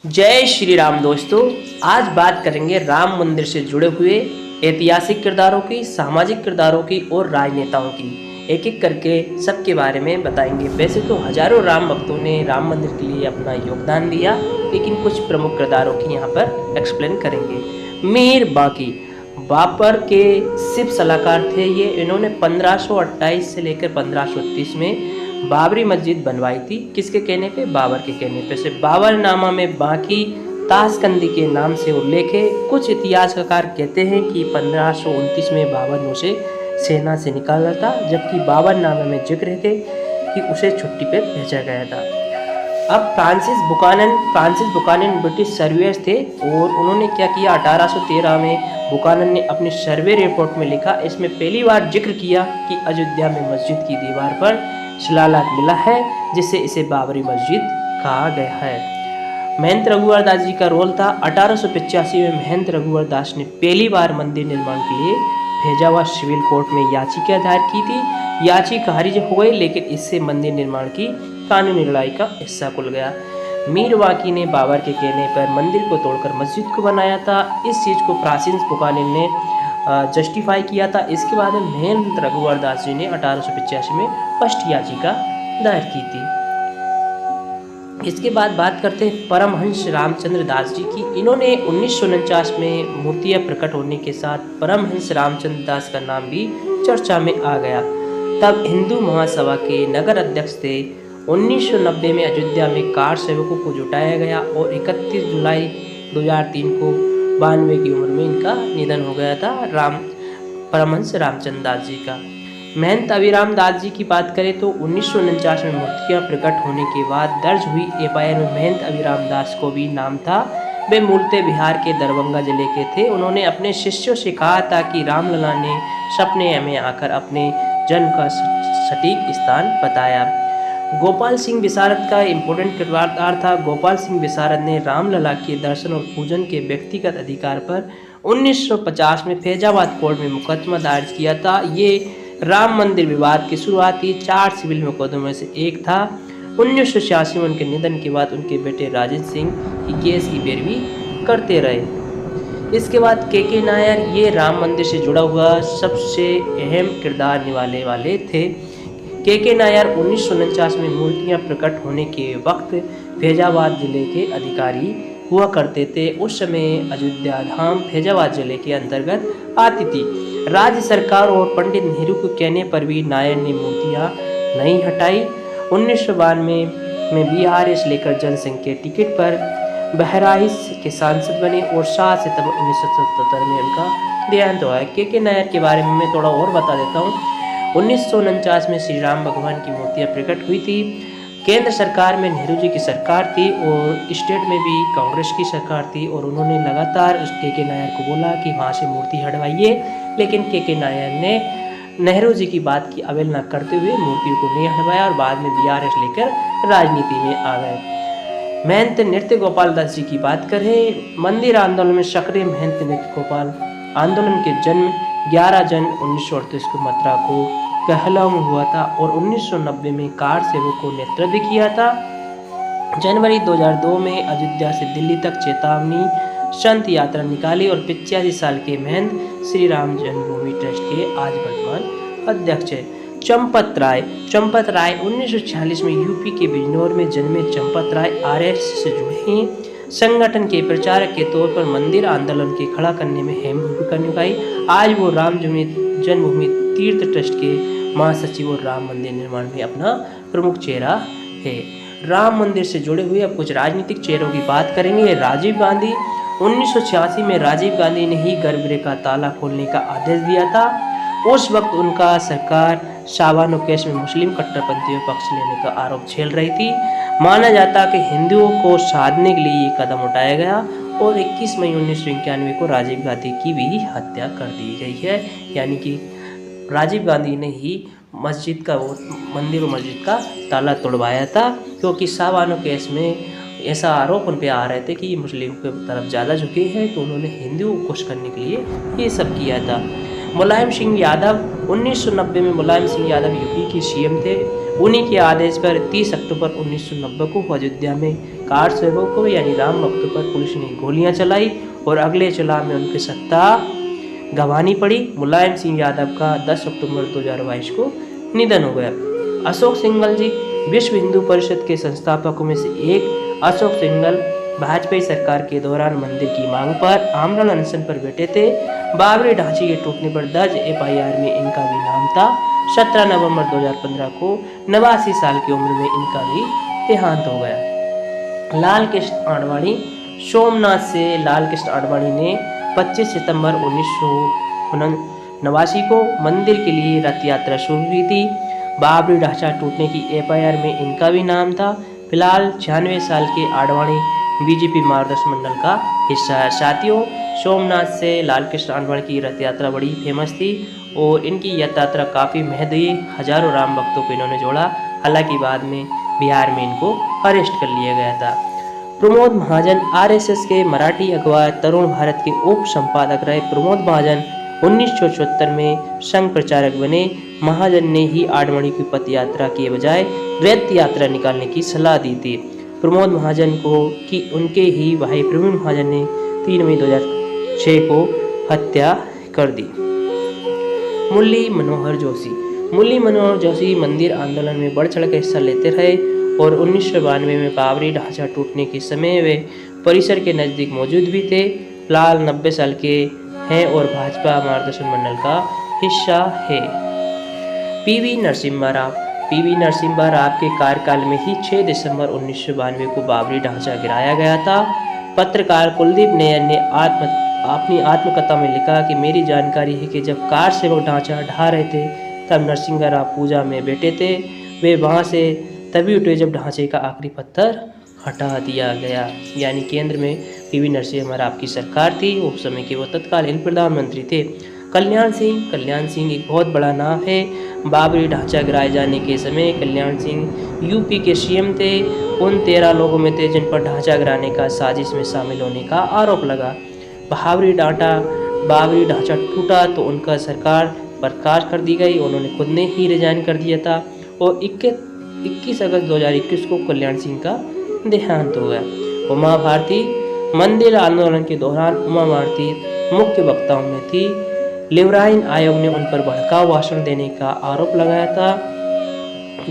जय श्री राम दोस्तों। आज बात करेंगे राम मंदिर से जुड़े हुए ऐतिहासिक किरदारों की, सामाजिक किरदारों की और राजनेताओं की। एक एक करके सबके बारे में बताएंगे। वैसे तो हजारों राम भक्तों ने राम मंदिर के लिए अपना योगदान दिया, लेकिन कुछ प्रमुख किरदारों की यहाँ पर एक्सप्लेन करेंगे। मीर बाकी बाबर के शिव सलाहकार थे ये। इन्होंने 1528 से लेकर 1530 में बाबरी मस्जिद बनवाई थी। किसके कहने पे? बाबर के कहने पे। से बाबरनामा में बाकी ताशकंदी के नाम से उल्लेख है। कुछ इतिहासकार कहते हैं कि 1529 में बाबर ने उसे सेना से निकाला था, जबकि बाबरनामा में जिक्र है कि उसे छुट्टी पे भेजा गया था। अब फ्रांसिस बुकानन ब्रिटिश सर्वेयर थे और उन्होंने क्या किया, 1813 में बुकानन ने अपनी सर्वे रिपोर्ट में लिखा, इसमें पहली बार जिक्र किया कि अयोध्या में मस्जिद की दीवार पर शिलालेख मिला है, जिससे इसे बाबरी मस्जिद कहा गया है। महंत रघुवर दास जी का रोल था। 1885 में महंत रघुवर दास ने पहली बार मंदिर निर्माण के लिए भेजा हुआ सिविल कोर्ट में याचिका दायर की थी। याचिका खारिज हो गई, लेकिन इससे मंदिर निर्माण की कानूनी लड़ाई का हिस्सा खुल गया। मीर वाकी ने बाबर के कहने पर मंदिर को तोड़कर मस्जिद को बनाया था। इस चीज़ को फ्रांसिस बुकानन ने जस्टिफाई किया था। इसके बाद में महंत रघुवर दास जी ने 1885 में फर्स्ट याचिका दायर की थी। इसके बाद बात करते हैं परमहंस रामचंद्र दास जी की। इन्होंने 1949 में मूर्तियां प्रकट होने के साथ परमहंस रामचंद्र दास का नाम भी चर्चा में आ गया। तब हिंदू महासभा के नगर अध्यक्ष थे। 1990 में अयोध्या में कार सेवकों को जुटाया गया और 31 जुलाई 2003 को 92 की उम्र में इनका निधन हो गया था, परमहंस रामचंद्र दास जी का। महंत अभिराम दास जी की बात करें तो 1949 में मूर्तियां प्रकट होने के बाद दर्ज हुई एफआईआर में महंत अभिराम दास को भी नाम था। वे मूलतः बिहार के दरभंगा जिले के थे। उन्होंने अपने शिष्यों से कहा था कि रामलला ने सपने में आकर अपने जन्म का सटीक स्थान बताया। गोपाल सिंह विशारद का इम्पोर्टेंट किरदार था। गोपाल सिंह विशारद ने रामलला के दर्शन और पूजन के व्यक्तिगत अधिकार पर 1950 में फैजाबाद कोर्ट में मुकदमा दायर किया था। ये राम मंदिर विवाद की शुरुआती 4 सिविल मुकदमों में से एक था। 1986 में उनके निधन के बाद उनके बेटे राजेंद्र सिंह की केस की पैरवी करते रहे। इसके बाद के नायर, ये राम मंदिर से जुड़ा हुआ सबसे अहम किरदार निभाने वाले थे। के नायर 1949 में मूर्तियां प्रकट होने के वक्त फैजाबाद जिले के अधिकारी हुआ करते थे। उस समय अयोध्या धाम फैजाबाद जिले के अंतर्गत आती थी। राज्य सरकार और पंडित नेहरू के कहने पर भी नायर ने मूर्तियां नहीं हटाई। 1992 में बीआरएस लेकर जनसंघ के टिकट पर बहराइच के सांसद बने और 7 सितंबर 1977 में उनका देहांत हुआ है। के नायर के बारे में मैं थोड़ा और बता देता हूँ। 1949 में श्री राम भगवान की मूर्तियां प्रकट हुई थी। केंद्र सरकार में नेहरू जी की सरकार थी और स्टेट में भी कांग्रेस की सरकार थी, और उन्होंने लगातार उस के नायर को बोला कि वहाँ से मूर्ति हटवाइए, लेकिन के नायर ने नेहरू जी की बात की अवहेलना करते हुए मूर्ति को नहीं हटवाया और बाद में बीआरएस लेकर राजनीति में आ गए। महंत नृत्य गोपाल दास जी की बात करें, मंदिर आंदोलन में सक्रिय महंत नृत्य गोपाल आंदोलन के जन्म 11 जनवरी 1938 को मथुरा को कहला में हुआ था और 1990 में कार सेवक को नेतृत्व किया था। जनवरी 2002 में अयोध्या से दिल्ली तक चेतावनी संत यात्रा निकाली और 85 साल के महंत श्री राम जन्मभूमि ट्रस्ट के आज वर्तमान अध्यक्ष है। चंपत राय 1946 में यूपी के बिजनौर में जन्मे चंपत राय आरएसएस से जुड़े हैं। संगठन के प्रचारक के तौर पर मंदिर आंदोलन के खड़ा करने में अहम भूमिका निभाई। आज वो राम जन्मभूमि तीर्थ ट्रस्ट के महासचिव और राम मंदिर निर्माण में अपना प्रमुख चेहरा है। राम मंदिर से जुड़े हुए अब कुछ राजनीतिक चेहरों की बात करेंगे। राजीव गांधी, 1986 में राजीव गांधी ने ही गर्भगृह का ताला खोलने का आदेश दिया था। उस वक्त उनका सरकार शाबानो केस में मुस्लिम कट्टरपंथियों पक्ष लेने का आरोप झेल रही थी। माना जाता कि हिंदुओं को साधने के लिए ये कदम उठाया गया और 21 मई 1991 को राजीव गांधी की भी हत्या कर दी गई है। यानी कि राजीव गांधी ने ही मंदिर और मस्जिद का ताला तोड़वाया था, क्योंकि शाबानो केस में ऐसा आरोप उन पर आ रहे थे कि ये मुस्लिम की तरफ ज़्यादा झुके हैं, तो उन्होंने हिंदुओं को खुश करने के लिए ये सब किया था। मुलायम सिंह यादव, 1990 में मुलायम सिंह यादव यूपी के सीएम थे। उन्हीं के आदेश पर 30 अक्टूबर 1990 को अयोध्या में कार सेवकों यानी राम भक्तों पर पुलिस ने गोलियां चलाई और अगले चुनाव में उनकी सत्ता गंवानी पड़ी। मुलायम सिंह यादव का 10 अक्टूबर 2022 को निधन हो गया। अशोक सिंघल जी विश्व हिंदू परिषद के संस्थापकों में से एक। अशोक सिंघल भाजपा सरकार के दौरान मंदिर की मांग पर आमरण अनशन पर बैठे थे। बाबरी ढांचे के टूटने पर दर्ज FIR में इनका भी नाम था। 17 नवंबर 2015 को 89 साल की उम्र में इनका भी देहांत हो गया। लाल कृष्ण आडवाणी सोमनाथ से लाल कृष्ण आडवाणी ने 25 सितंबर 1989 को मंदिर के लिए रथ यात्रा शुरू की थी। बाबरी ढांचा टूटने की FIR में इनका भी नाम था। फिलहाल 96 साल के आडवाणी BJP मार्गदर्शन मंडल का हिस्सा है। साथियों, सोमनाथ से लाल कृष्ण आडवाणी की रथ यात्रा बड़ी फेमस थी और इनकी यह यात्रा काफ़ी महत्वपूर्ण हुई। हजारों राम भक्तों को इन्होंने जोड़ा। हालांकि बाद में बिहार में इनको अरेस्ट कर लिया गया था। प्रमोद महाजन RSS के मराठी अखबार तरुण भारत के उप संपादक रहे। प्रमोद महाजन 1974 में संघ प्रचारक बने। महाजन ने ही आडवाणी की पद यात्रा के बजाय रथ यात्रा निकालने की सलाह दी थी। प्रमोद महाजन को कि उनके ही भाई प्रवीण महाजन ने 3 मई 2006 को हत्या कर दी। मुरली मनोहर जोशी मंदिर आंदोलन में बढ़ चढ़ कर हिस्सा लेते रहे और 1992 में बाबरी ढांचा टूटने के समय वे परिसर के नज़दीक मौजूद भी थे। फिलहाल 90 साल के हैं और भाजपा मार्गदर्शन मंडल का हिस्सा है। PV नरसिम्हा राव के कार्यकाल में ही 6 दिसंबर 1992 को बाबरी ढांचा गिराया गया था। पत्रकार कुलदीप नैयर ने अपनी आत्मकथा में लिखा कि मेरी जानकारी है कि जब कार सेवक ढांचा ढा रहे थे तब नरसिम्हा राव पूजा में बैठे थे। वे वहां से तभी उठे जब ढांचे का आखिरी पत्थर हटा दिया गया। यानी केंद्र में PV नरसिम्हा राव की सरकार थी। उस समय के वो तत्कालीन प्रधानमंत्री थे। कल्याण सिंह एक बहुत बड़ा नाम है। बाबरी ढांचा गिराए जाने के समय कल्याण सिंह UP के CM थे। उन 13 लोगों में थे जिन पर ढांचा गिराने का साजिश में शामिल होने का आरोप लगा। बाबरी ढांचा टूटा तो उनका सरकार बर्खास्त कर दी गई। उन्होंने खुद ने ही रिजाइन कर दिया था और 21 अगस्त 2021 को कल्याण सिंह का देहांत हो गया। उमा भारती मंदिर आंदोलन के दौरान उमा भारती मुख्य वक्ताओं में थी। लिबराइन आयोग ने उन पर भड़काऊ भाषण देने का आरोप लगाया था।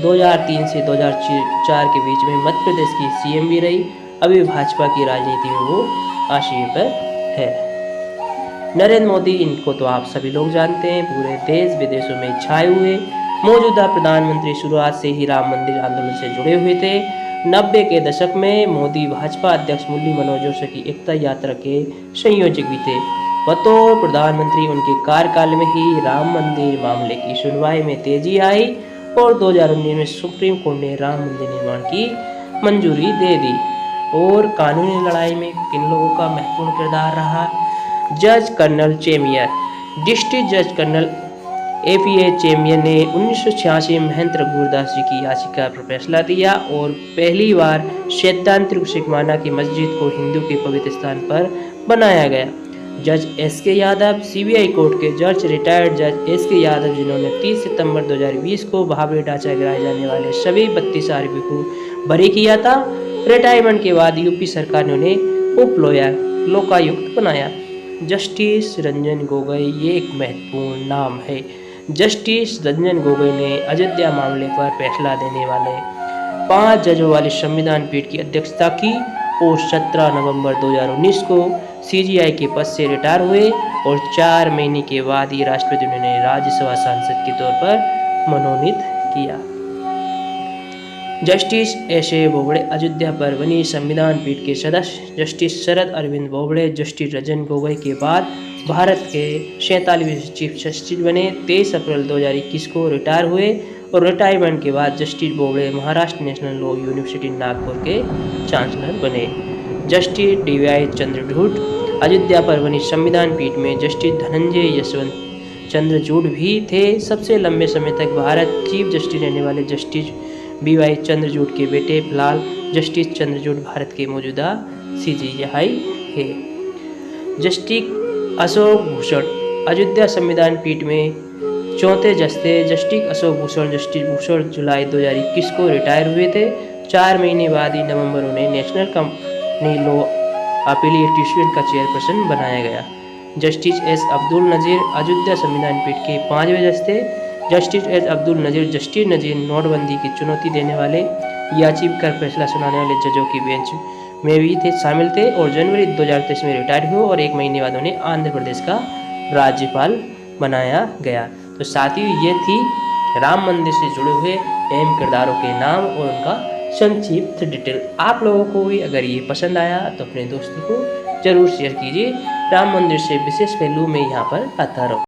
2003 से 2004 के बीच में मध्य प्रदेश की CM भी रही। अभी भाजपा की राजनीति में वो हाशिए पर है। नरेंद्र मोदी, इनको तो आप सभी लोग जानते हैं, पूरे देश विदेशों में छाए हुए मौजूदा प्रधानमंत्री शुरुआत से ही राम मंदिर आंदोलन से जुड़े हुए थे। 90 के दशक में मोदी भाजपा अध्यक्ष मुरली मनोहर जोशी की एकता यात्रा के संयोजक भी थे। बतौर प्रधानमंत्री उनके कार्यकाल में ही राम मंदिर मामले की सुनवाई में तेजी आई और 2019 में सुप्रीम कोर्ट ने राम मंदिर निर्माण की मंजूरी दे दी। और कानूनी लड़ाई में किन लोगों का महत्वपूर्ण किरदार रहा? जज कर्नल चेमियर, डिस्ट्रिक्ट जज कर्नल APA चेमियर ने 1986 में महेंद्र गुरदास जी की याचिका पर फैसला दिया और पहली बार सैद्धांतिक रूप से माना कि मस्जिद को हिंदू के पवित्र स्थान पर बनाया गया। जज SK यादव, CBI कोर्ट के जज रिटायर्ड जज SK यादव, जिन्होंने 30 सितंबर 2020 को बाबरी ढांचा गिराए जाने वाले सभी 32 आरोपियों को बरी किया था। रिटायरमेंट के बाद UP सरकार ने उन्हें लोकायुक्त बनाया। जस्टिस रंजन गोगोई, ये एक महत्वपूर्ण नाम है। जस्टिस रंजन गोगोई ने अयोध्या मामले पर फैसला देने वाले 5 जजों वाली संविधान पीठ की अध्यक्षता की और 17 नवंबर 2019 को CGI के पद से रिटायर हुए और 4 महीने के बाद ही राष्ट्रपति ने उन्हें राज्यसभा सांसद के तौर पर मनोनीत किया। Justice S.A. बोबड़े, अयोध्या पर बनी संविधान पीठ के सदस्य जस्टिस शरद अरविंद बोबड़े जस्टिस रंजन गोगोई के बाद भारत के 47वें चीफ जस्टिस बने। 23 अप्रैल 2021 को रिटायर हुए और रिटायरमेंट के बाद justice Bobde Maharashtra national law university Nagpur के चांसलर बने। जस्टिस DY चंद्रचूड़, अयोध्या पर बनी संविधान पीठ में जस्टिस धनंजय यशवंत चंद्रचूड़ भी थे। सबसे लंबे समय तक भारत चीफ जस्टिस रहने वाले जस्टिस BY चंद्रचूड़ के बेटे फिलहाल जस्टिस चंद्रचूड़ भारत के मौजूदा CJI है। जस्टिस अशोक भूषण, अयोध्या संविधान पीठ में चौथे जस्टिस अशोक भूषण जुलाई 2021 को रिटायर हुए थे। 4 महीने बाद ही नवंबर उन्हें national company law appellate tribunal का चेयरपर्सन बनाया गया। जस्टिस एस अब्दुल नज़ीर अयोध्या संविधान पीठ के 5वें जज थे। जस्टिस एस अब्दुल नज़ीर नोटबंदी की चुनौती देने वाले याचिका पर फैसला सुनाने वाले जजों की बेंच में भी शामिल थे और जनवरी 2023 में रिटायर हुए और 1 महीने बाद उन्हें आंध्र प्रदेश का राज्यपाल बनाया गया। तो साथियों, ये थी राम मंदिर से जुड़े हुए अहम किरदारों के नाम और उनका संक्षिप्त डिटेल। आप लोगों को भी अगर ये पसंद आया तो अपने दोस्तों को जरूर शेयर कीजिए। राम मंदिर से विशेष पहलू में यहाँ पर आता रहूँ।